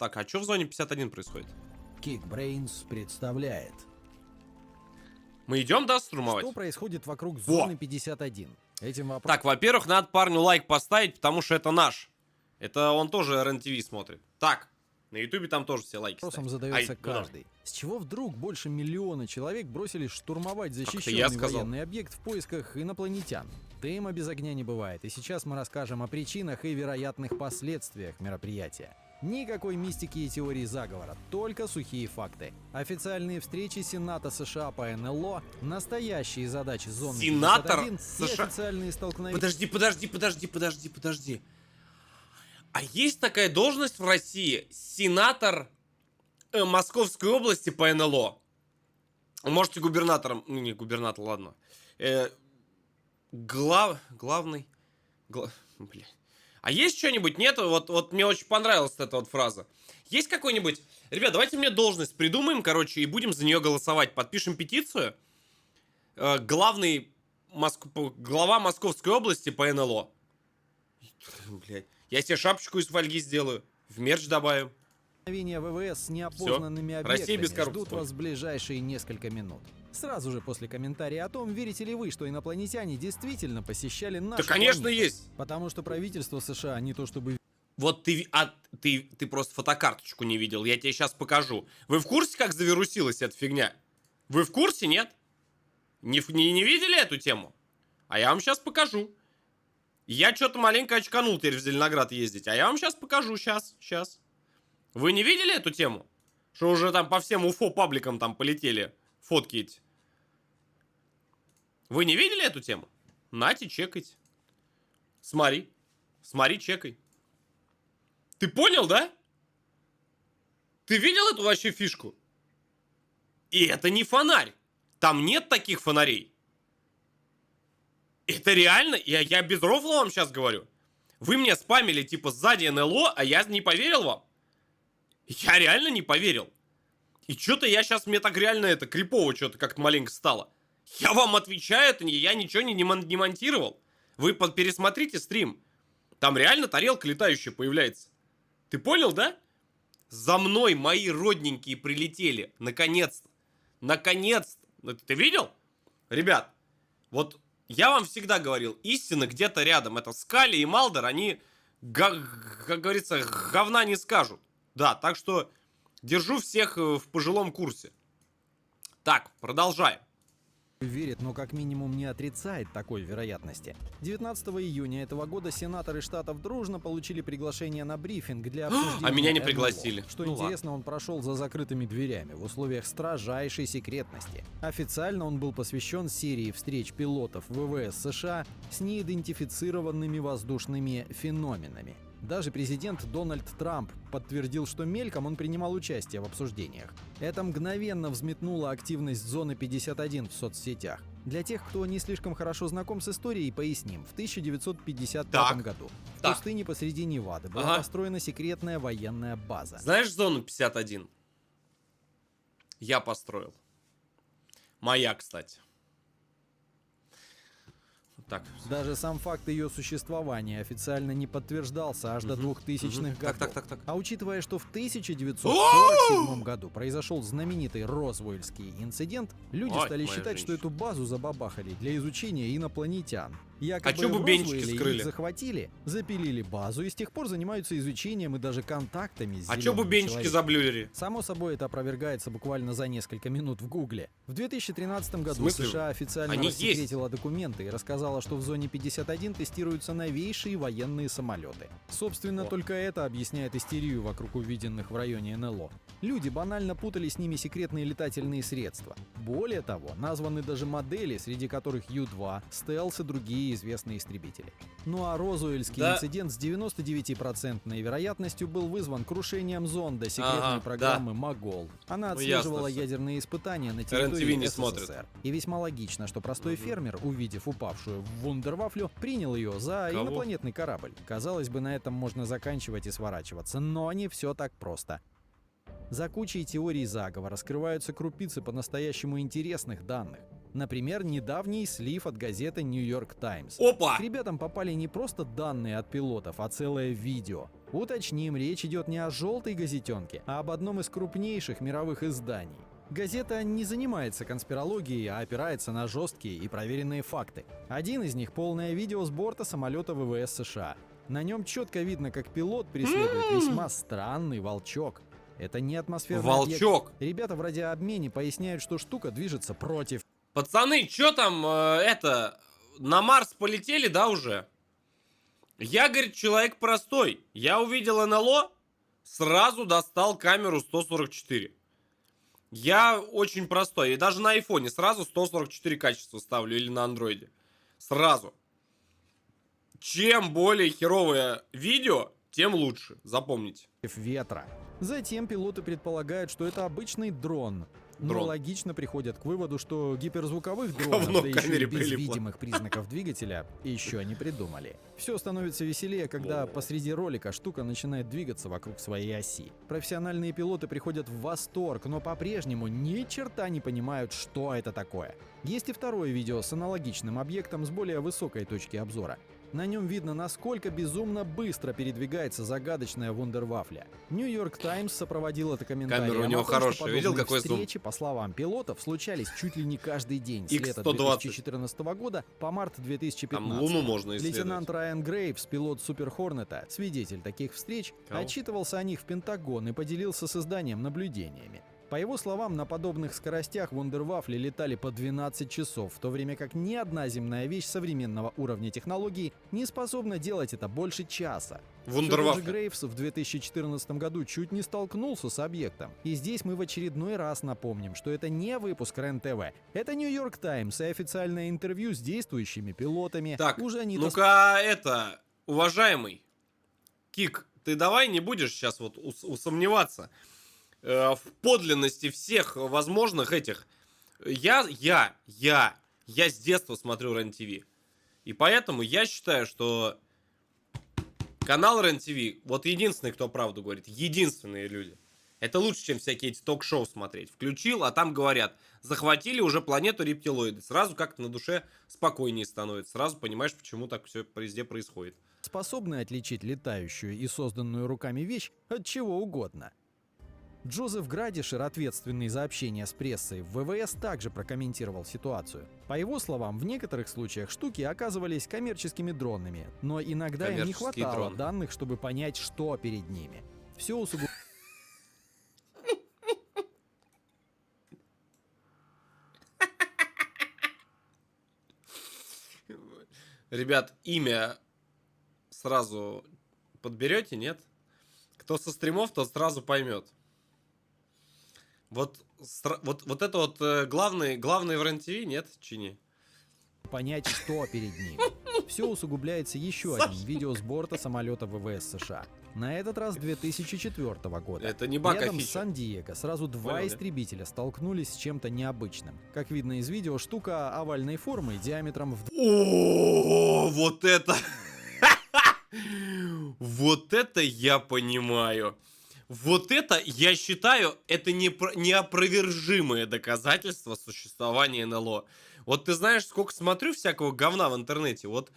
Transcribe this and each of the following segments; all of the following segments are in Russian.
Так, а что в зоне 51 происходит? Geekbrains представляет. Мы идем, да, штурмовать? Что происходит вокруг Во! зоны 51? Этим вопросом Так, во-первых, надо парню лайк поставить, потому что это наш. Это он тоже РЕН-ТВ смотрит. Так, на Ютубе там тоже все лайки ставят. задается Ай, ну да. каждый. С чего вдруг больше миллиона человек бросились штурмовать я защищенный сказал. военный объект в поисках инопланетян? Дыма без огня не бывает, и сейчас мы расскажем о причинах и вероятных последствиях мероприятия. Никакой мистики и теории заговора, только сухие факты. Официальные встречи Сената США по НЛО, настоящие задачи зоны Сенатор 51 и США? официальные столкновения. Подожди. А есть такая должность в России? Сенатор Московской области по НЛО. Можете губернатором... Ну, не губернатор, ладно. Главный... Блин. А есть что-нибудь? Нет? Вот мне очень понравилась эта вот фраза. Есть какой-нибудь... Ребят, давайте мне должность придумаем, короче, и будем за нее голосовать. Подпишем петицию. Глава Московской области по НЛО. Блядь. Я себе шапочку из фольги сделаю. В мерч добавим. Столкновения ВВС с неопознанными Россия без объектами коррупции. ждут вас в ближайшие несколько минут. Сразу же после комментария о том, верите ли вы, что инопланетяне действительно посещали нашу Да, конечно, планету. есть. Потому что правительство США не то чтобы Вот ты просто фотокарточку не видел. Я тебе сейчас покажу. Вы в курсе, как завирусилась эта фигня? Вы в курсе, нет? Не видели эту тему? А я вам сейчас покажу. Я что-то маленько очканул теперь в Зеленоград ездить. А я вам сейчас покажу. Сейчас. Вы не видели эту тему? Что уже там по всем УФО-пабликам там полетели фотки эти. Вы не видели эту тему? Нате, чекайте. Смотри, чекай. Ты понял, да? Ты видел эту вообще фишку? И это не фонарь. Там нет таких фонарей. Это реально, я без рофла вам сейчас говорю. Вы мне спамили типа сзади НЛО, а я не поверил вам. Я реально не поверил. И что-то я сейчас, мне так реально это крипово что-то как-то маленько стало. Я вам отвечаю, это я ничего не монтировал. Вы пересмотрите стрим. Там реально тарелка летающая появляется. Ты понял, да? За мной мои родненькие прилетели. Наконец-то. Ты видел? Ребят, вот я вам всегда говорил, истина где-то рядом. Это Скали и Малдер, они, как говорится, говна не скажут. Да, так что держу всех в пожилом курсе. Так, продолжаем. верит, но как минимум не отрицает такой вероятности. 19 июня этого года сенаторы штатов дружно получили приглашение на брифинг для обсуждения А меня не НЛО. пригласили. Что Ну интересно, он прошел за закрытыми дверями в условиях строжайшей секретности. Официально он был посвящен серии встреч пилотов ВВС США с неидентифицированными воздушными феноменами. Даже президент Дональд Трамп подтвердил, что мельком он принимал участие в обсуждениях. Это мгновенно взметнуло активность зоны 51 в соцсетях. Для тех, кто не слишком хорошо знаком с историей, поясним. В 1955 году в пустыне посреди Невады была построена секретная военная база. Знаешь зону 51? Я построил. Моя, кстати. Так. Даже сам факт ее существования официально не подтверждался аж до 2000-х годов. Так. А учитывая, что в 1947 году произошел знаменитый Розуэльский инцидент, люди стали считать, что эту базу забабахали для изучения инопланетян. Якобы чё в бубенчики Розуэле скрыли? их захватили, запилили базу и с тех пор занимаются изучением и даже контактами с А чё зелёным бубенчики человеком. заблюрили? Само собой, это опровергается буквально за несколько минут в Гугле. В 2013 году В смысле? США официально Они рассекретила документы и рассказала, что в зоне 51 тестируются новейшие военные самолеты. Собственно, только это объясняет истерию вокруг увиденных в районе НЛО. Люди банально путали с ними секретные летательные средства. Более того, названы даже модели, среди которых Ю-2, Стелс и другие известные истребители. Ну а Розуэльский инцидент с 99% вероятностью был вызван крушением зонда секретной программы «Могол». Она отслеживала ядерные испытания на территории СССР. И весьма логично, что простой фермер, увидев упавшую в вундервафлю, принял ее за инопланетный корабль. Казалось бы, на этом можно заканчивать и сворачиваться, но не все так просто. За кучей теорий заговора скрываются крупицы по-настоящему интересных данных. Например, недавний слив от газеты New York Times. Опа! К ребятам попали не просто данные от пилотов, а целое видео. Уточним, речь идет не о желтой газетенке, а об одном из крупнейших мировых изданий. Газета не занимается конспирологией, а опирается на жесткие и проверенные факты. Один из них — полное видео с борта самолета ВВС США. На нем четко видно, как пилот преследует весьма странный волчок. Это не атмосферный Волчок. объект. Ребята в радиообмене поясняют, что штука движется против. Пацаны, чё там, на Марс полетели, да, уже? Я, говорит, человек простой. Я увидел НЛО, сразу достал камеру 144. Я очень простой. И даже на айфоне сразу 144 качество ставлю или на андроиде. Сразу. Чем более херовое видео, тем лучше. Запомните. Ветра. Затем пилоты предполагают, что это обычный дрон. Но Дрон. логично приходят к выводу, что гиперзвуковых Говно дронов, да к еще и камере без прилипло. видимых признаков двигателя, еще не придумали. Все становится веселее, когда посреди ролика штука начинает двигаться вокруг своей оси. Профессиональные пилоты приходят в восторг, но по-прежнему ни черта не понимают, что это такое. Есть и второе видео с аналогичным объектом с более высокой точки обзора. На нем видно, насколько безумно быстро передвигается загадочная вундервафля. Нью-Йорк Таймс сопроводил это комментарием. Камера у него о том, что хорошая. Видел, подобные какой зум? встречи, по словам пилотов, случались чуть ли не каждый день с лета X120. 2014 года по март 2015. Там Луну можно исследовать. Лейтенант Райан Грейвс, пилот Супер Хорнета, свидетель таких встреч, Кого? отчитывался о них в Пентагон и поделился с изданием наблюдениями. По его словам, на подобных скоростях вундервафли летали по 12 часов, в то время как ни одна земная вещь современного уровня технологий не способна делать это больше часа. Вундервафля. Всё тот же Грейвс в 2014 году чуть не столкнулся с объектом. И здесь мы в очередной раз напомним, что это не выпуск РЕН-ТВ. Это Нью-Йорк Таймс и официальное интервью с действующими пилотами. Так, Уже они ну-ка, уважаемый Кик, ты давай не будешь сейчас вот усомневаться в подлинности всех возможных этих. Я с детства смотрю РЕН-ТВ. И поэтому я считаю, что канал РЕН-ТВ, вот единственный, кто правду говорит, единственные люди. Это лучше, чем всякие эти ток-шоу смотреть. Включил, а там говорят, захватили уже планету рептилоиды. Сразу как-то на душе спокойнее становится. Сразу понимаешь, почему так все везде происходит. способны отличить летающую и созданную руками вещь от чего угодно. Джозеф Градишер, ответственный за общение с прессой в ВВС, также прокомментировал ситуацию. По его словам, в некоторых случаях штуки оказывались коммерческими дронами, но иногда им не Коммерческие хватало дроны. данных, чтобы понять, что перед ними. Все усугубляется Ребят, имя сразу подберете, нет? Кто со стримов, тот сразу поймет. Вот это вот главный в РЕН-ТВ, нет, Чини? понять, что перед ними. Все усугубляется еще Саш. одним видео с борта самолета ВВС США. На этот раз 2004 года. Это не баг, а Рядом с фича. Сан-Диего сразу два Понял, да? истребителя столкнулись с чем-то необычным. Как видно из видео, штука овальной формы диаметром в О, вот это! Вот это я понимаю. Вот это, я считаю, это неопровержимое доказательство существования НЛО. Вот ты знаешь, сколько смотрю всякого говна в интернете, вот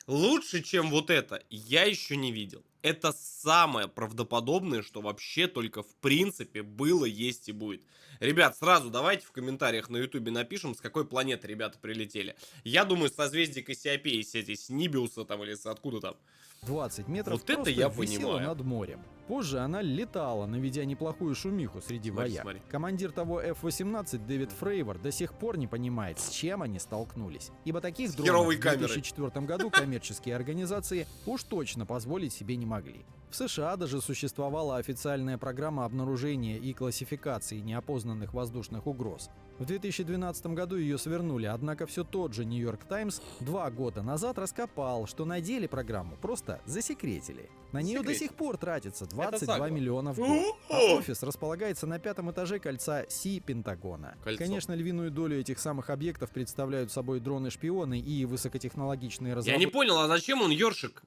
лучше, чем вот это, я еще не видел. Это самое правдоподобное, что вообще только в принципе было, есть и будет. Ребят, сразу давайте в комментариях на ютубе напишем, с какой планеты ребята прилетели. Я думаю, с созвездия Кассиопеи, с Нибиуса там или с откуда там. 20 метров Вот это просто я висела понимаю. над морем. Позже она летала, наведя неплохую шумиху среди Смотри, вояк. смотри. Командир того F-18 Дэвид Фрейвор до сих пор не понимает, с чем они столкнулись. Ибо таких С дронов херовой в камерой. 2004 году коммерческие организации уж точно позволить себе не могли. В США даже существовала официальная программа обнаружения и классификации неопознанных воздушных угроз. В 2012 году ее свернули, однако все тот же Нью-Йорк Таймс 2 года назад раскопал, что на деле программу просто засекретили. На нее до Секретили. сих пор тратится 22 заговор. миллиона в год. А О! офис располагается на 5-м этаже кольца Си Пентагона. Кольцо. Конечно, львиную долю этих самых объектов представляют собой дроны-шпионы и высокотехнологичные Я разработки. не понял, а зачем он ёршик?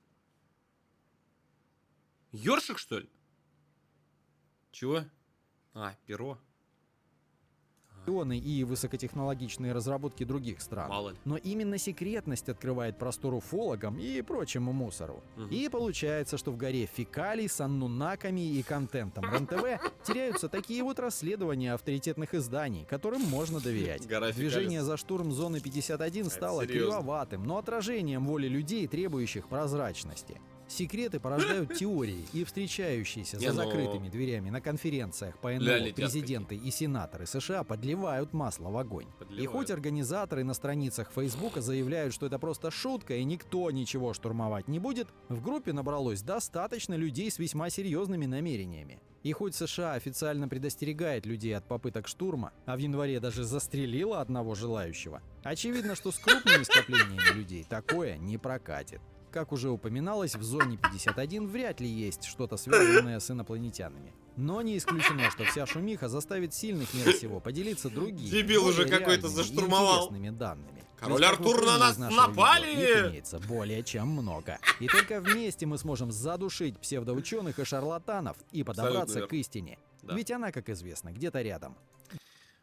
Ёршик, что ли? Чего? А, перо. и высокотехнологичные разработки других стран. Мало ли. Но именно секретность открывает простор уфологам и прочему мусору. Мгм. И получается, что в горе фекалий с аннунаками и контентом РЕН-ТВ теряются такие вот расследования авторитетных изданий, которым можно доверять. Гора Движение фекалий. за штурм зоны 51 Это стало серьезно. кривоватым, но отражением воли людей, требующих прозрачности. Секреты порождают теории, и встречающиеся Не, за ну- закрытыми дверями на конференциях по Ля, НЛО летят президенты и сенаторы США подливают масло в огонь. И Подливают. хоть организаторы на страницах Фейсбука заявляют, что это просто шутка и никто ничего штурмовать не будет, в группе набралось достаточно людей с весьма серьезными намерениями. И хоть США официально предостерегает людей от попыток штурма, а в январе даже застрелила одного желающего, очевидно, что с крупными скоплениями людей такое не прокатит. Как уже упоминалось, в зоне 51 вряд ли есть что-то связанное с инопланетянами. Но не исключено, что вся шумиха заставит сильных мира сего поделиться другими, Дебил более уже какой-то реальными и заштурмовал. интересными данными. Король Ведь, как вы Артур, на поняли нас из нашего напали! видео, их имеется более чем много. И только вместе мы сможем задушить псевдоученых и шарлатанов и подобраться верно. к истине. Да. Ведь она, как известно, где-то рядом.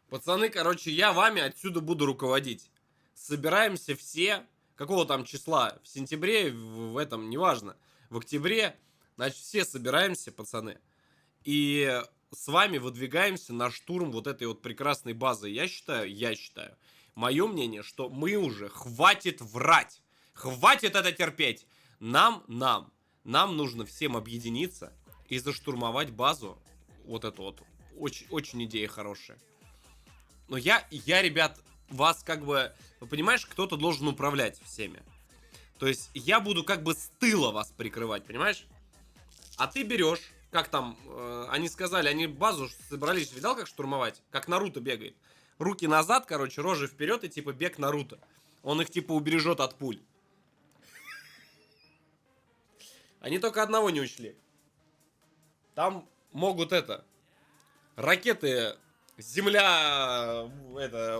Пацаны, короче, я вами отсюда буду руководить. Собираемся все. Какого там числа? В сентябре, в этом, неважно. В октябре. Значит, все собираемся, пацаны. И с вами выдвигаемся на штурм вот этой вот прекрасной базы. Я считаю, мое мнение, что мы уже хватит врать. Хватит это терпеть. Нам нужно всем объединиться и заштурмовать базу. Вот это вот. Очень, очень идея хорошая. Но я, ребят, вас как бы... Понимаешь, кто-то должен управлять всеми. То есть я буду как бы с тыла вас прикрывать, понимаешь? А ты берешь, как там, они сказали, они базу собрались, видал, как штурмовать? Как Наруто бегает. Руки назад, короче, рожи вперед и типа бег Наруто. Он их типа убережет от пуль. Они только одного не учли. Там могут ракеты Земля,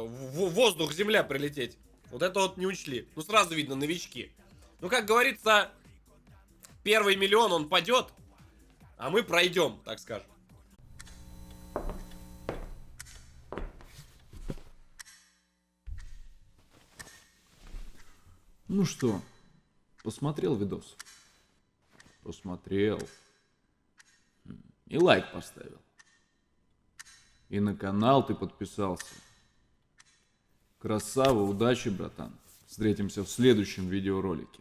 воздух, Земля прилететь. Вот это вот не учли. Ну, сразу видно, новички. Ну, как говорится, первый миллион он падет, а мы пройдем, так скажем. Ну что, посмотрел видос? Посмотрел. И лайк поставил. И на канал ты подписался. Красава, удачи, братан. Встретимся в следующем видеоролике.